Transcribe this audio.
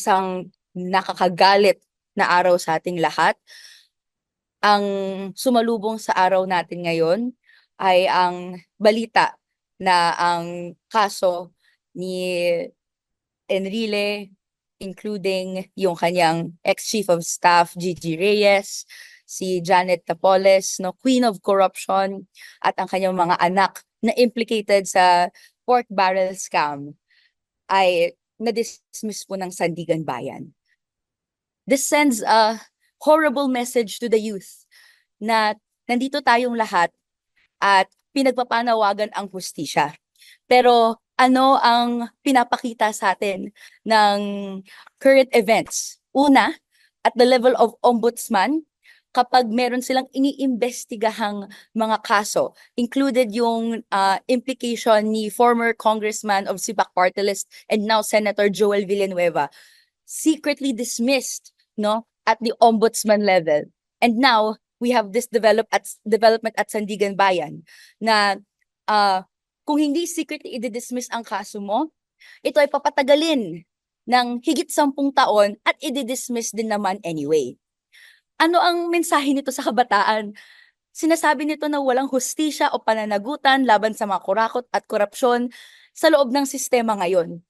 isang nakakagalit na araw sa ating lahat. Ang sumalubong sa araw natin ngayon ay ang balita na ang kaso ni Enrile, including yung kanyang ex-chief of staff, Gigi Reyes, si Janet Tapoles, no, Queen of Corruption, at ang kanyang mga anak na implicated sa pork barrel scam ay na-dismiss po ng Sandigan Bayan. This sends a horrible message to the youth na nandito tayong lahat at pinagpapanawagan ang hustisya. Pero ano ang pinapakita sa atin ng current events? Una, at the level of ombudsman, kapag meron silang iniimbestigahang mga kaso, included yung implication ni former congressman of Sipak Party List and now Senator Joel Villanueva, secretly dismissed, no, at the ombudsman level. And now we have this development at Sandigan Bayan na kung hindi secretly i-dismiss ang kaso mo, ito ay papatagalin ng higit 10 taon at i-dismiss din naman anyway. Ano ang mensahe nito sa kabataan? Sinasabi nito na walang hustisya o pananagutan laban sa mga kurakot at korupsyon sa loob ng sistema ngayon.